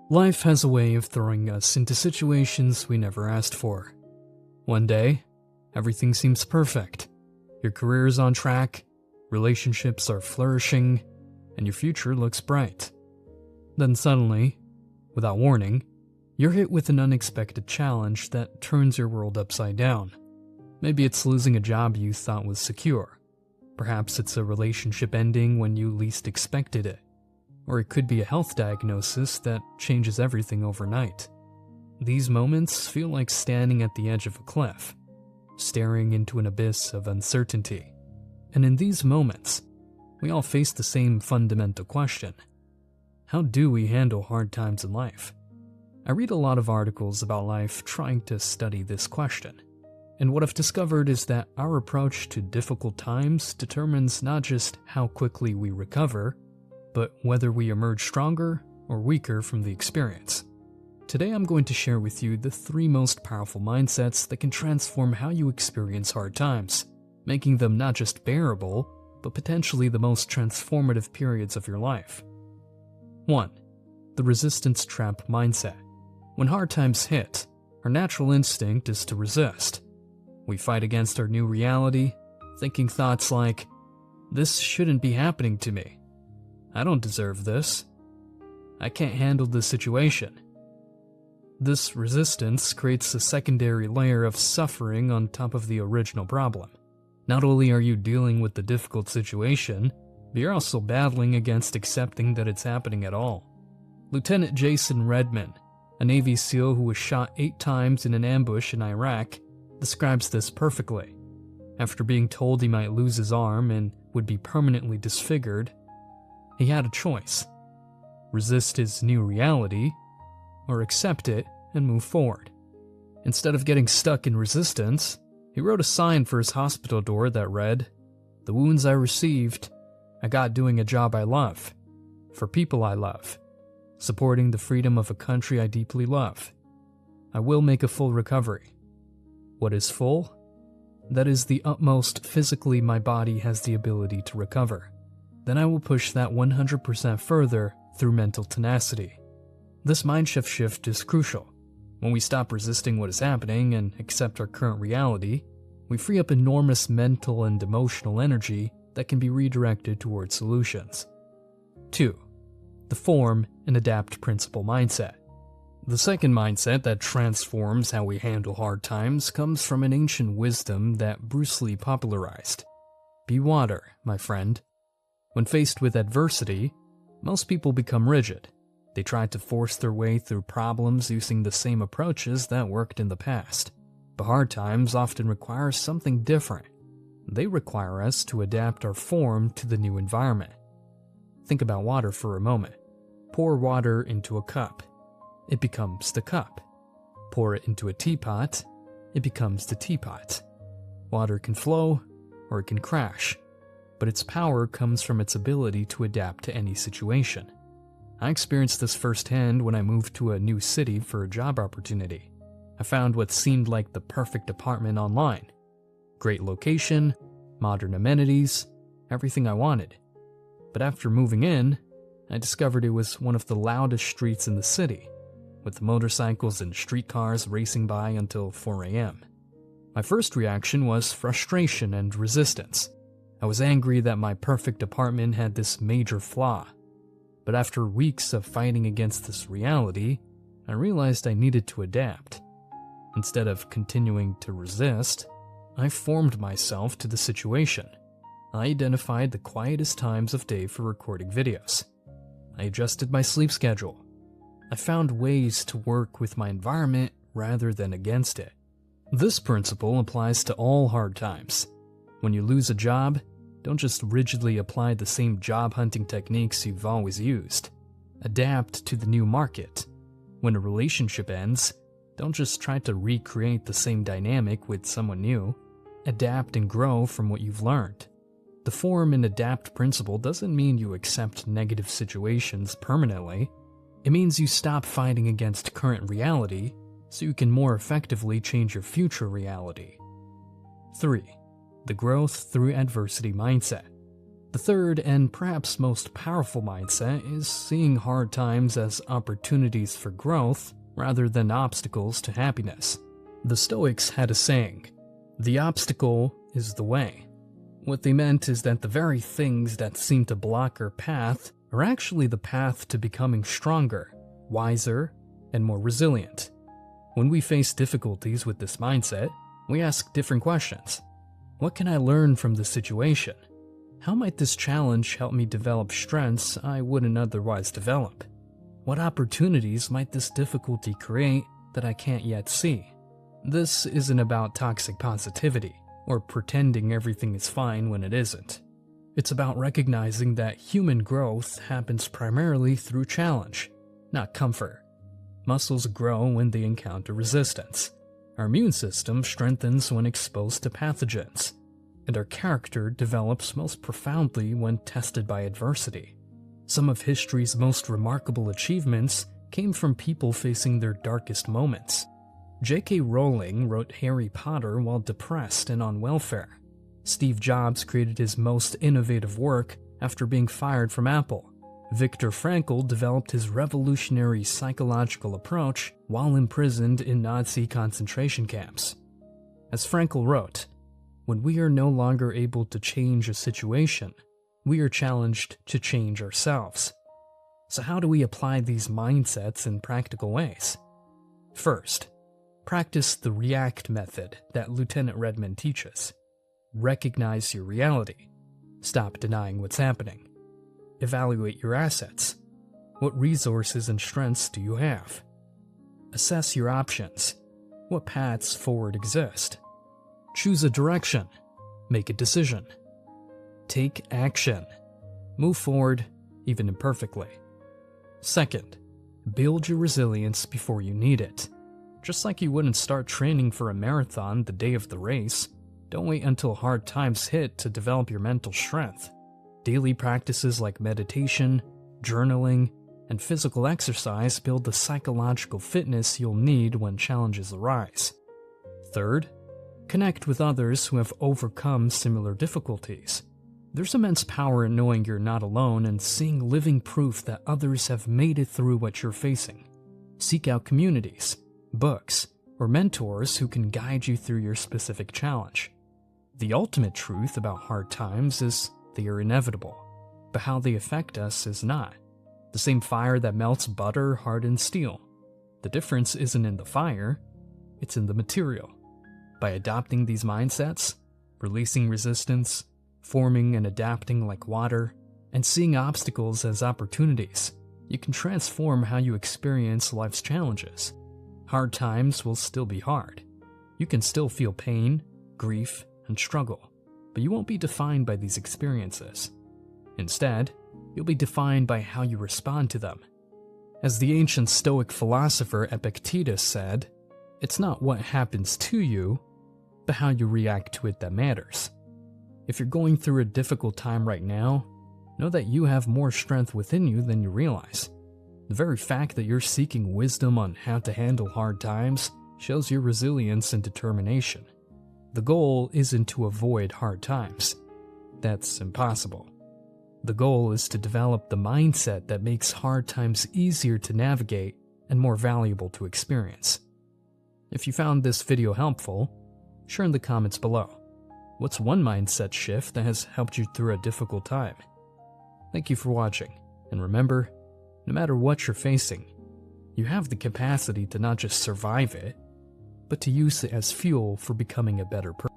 Life has a way of throwing us into situations we never asked for. One day, everything seems perfect. Your career is on track, relationships are flourishing, and your future looks bright. Then suddenly, without warning, you're hit with an unexpected challenge that turns your world upside down. Maybe it's losing a job you thought was secure. Perhaps it's a relationship ending when you least expected it. Or it could be a health diagnosis that changes everything overnight. These moments feel like standing at the edge of a cliff, staring into an abyss of uncertainty. And in these moments, we all face the same fundamental question. How do we handle hard times in life? I read a lot of articles about life trying to study this question. And what I've discovered is that our approach to difficult times determines not just how quickly we recover, but whether we emerge stronger or weaker from the experience. Today I'm going to share with you the 3 most powerful mindsets that can transform how you experience hard times, making them not just bearable, but potentially the most transformative periods of your life. 1. The resistance trap mindset. When hard times hit, our natural instinct is to resist. We fight against our new reality, thinking thoughts like, "This shouldn't be happening to me. I don't deserve this. I can't handle this situation." This resistance creates a secondary layer of suffering on top of the original problem. Not only are you dealing with the difficult situation, but you're also battling against accepting that it's happening at all. Lieutenant Jason Redman, a Navy SEAL who was shot 8 times in an ambush in Iraq, describes this perfectly. After being told he might lose his arm and would be permanently disfigured, he had a choice: resist his new reality, or accept it and move forward. Instead of getting stuck in resistance, he wrote a sign for his hospital door that read, "The wounds I received, I got doing a job I love, for people I love, supporting the freedom of a country I deeply love. I will make a full recovery." What is full? That is the utmost physically my body has the ability to recover. Then I will push that 100% further through mental tenacity. This mindset shift is crucial. When we stop resisting what is happening and accept our current reality, we free up enormous mental and emotional energy that can be redirected towards solutions. 2. The form and adapt principle mindset. The second mindset that transforms how we handle hard times comes from an ancient wisdom that Bruce Lee popularized. Be water, my friend. When faced with adversity, most people become rigid. They try to force their way through problems using the same approaches that worked in the past. But hard times often require something different. They require us to adapt our form to the new environment. Think about water for a moment. Pour water into a cup. It becomes the cup. Pour it into a teapot. It becomes the teapot. Water can flow, or it can crash. But its power comes from its ability to adapt to any situation. I experienced this firsthand when I moved to a new city for a job opportunity. I found what seemed like the perfect apartment online. Great location, modern amenities, everything I wanted. But after moving in, I discovered it was one of the loudest streets in the city, with motorcycles and streetcars racing by until 4 a.m. My first reaction was frustration and resistance. I was angry that my perfect apartment had this major flaw. But after weeks of fighting against this reality, I realized I needed to adapt. Instead of continuing to resist, I formed myself to the situation. I identified the quietest times of day for recording videos. I adjusted my sleep schedule. I found ways to work with my environment rather than against it. This principle applies to all hard times. When you lose a job, don't just rigidly apply the same job hunting techniques you've always used. Adapt to the new market. When a relationship ends, don't just try to recreate the same dynamic with someone new. Adapt and grow from what you've learned. The form and adapt principle doesn't mean you accept negative situations permanently. It means you stop fighting against current reality so you can more effectively change your future reality. 3. The growth through adversity mindset. The third and perhaps most powerful mindset is seeing hard times as opportunities for growth rather than obstacles to happiness. The Stoics had a saying, "The obstacle is the way." What they meant is that the very things that seem to block our path are actually the path to becoming stronger, wiser, and more resilient. When we face difficulties with this mindset, we ask different questions. What can I learn from this situation? How might this challenge help me develop strengths I wouldn't otherwise develop? What opportunities might this difficulty create that I can't yet see? This isn't about toxic positivity or pretending everything is fine when it isn't. It's about recognizing that human growth happens primarily through challenge, not comfort. Muscles grow when they encounter resistance. Our immune system strengthens when exposed to pathogens, and our character develops most profoundly when tested by adversity. Some of history's most remarkable achievements came from people facing their darkest moments. J.K. Rowling wrote Harry Potter while depressed and on welfare. Steve Jobs created his most innovative work after being fired from Apple. Viktor Frankl developed his revolutionary psychological approach while imprisoned in Nazi concentration camps. As Frankl wrote, "When we are no longer able to change a situation, we are challenged to change ourselves." So how do we apply these mindsets in practical ways? First, practice the REACT method that Lieutenant Redmond teaches. Recognize your reality. Stop denying what's happening. Evaluate your assets. What resources and strengths do you have? Assess your options. What paths forward exist? Choose a direction. Make a decision. Take action. Move forward, even imperfectly. Second, build your resilience before you need it. Just like you wouldn't start training for a marathon the day of the race, don't wait until hard times hit to develop your mental strength. Daily practices like meditation, journaling, and physical exercise build the psychological fitness you'll need when challenges arise. Third, connect with others who have overcome similar difficulties. There's immense power in knowing you're not alone and seeing living proof that others have made it through what you're facing. Seek out communities, books, or mentors who can guide you through your specific challenge. The ultimate truth about hard times is they are inevitable, but how they affect us is not. The same fire that melts butter hardens steel. The difference isn't in the fire, it's in the material. By adopting these mindsets, releasing resistance, forming and adapting like water, and seeing obstacles as opportunities, you can transform how you experience life's challenges. Hard times will still be hard. You can still feel pain, grief, and struggle, but you won't be defined by these experiences. Instead, you'll be defined by how you respond to them. As the ancient Stoic philosopher Epictetus said, "It's not what happens to you, but how you react to it that matters." If you're going through a difficult time right now, know that you have more strength within you than you realize. The very fact that you're seeking wisdom on how to handle hard times shows your resilience and determination. The goal isn't to avoid hard times. That's impossible. The goal is to develop the mindset that makes hard times easier to navigate and more valuable to experience. If you found this video helpful, share in the comments below. What's one mindset shift that has helped you through a difficult time? Thank you for watching, and remember, no matter what you're facing, you have the capacity to not just survive it, but to use it as fuel for becoming a better person.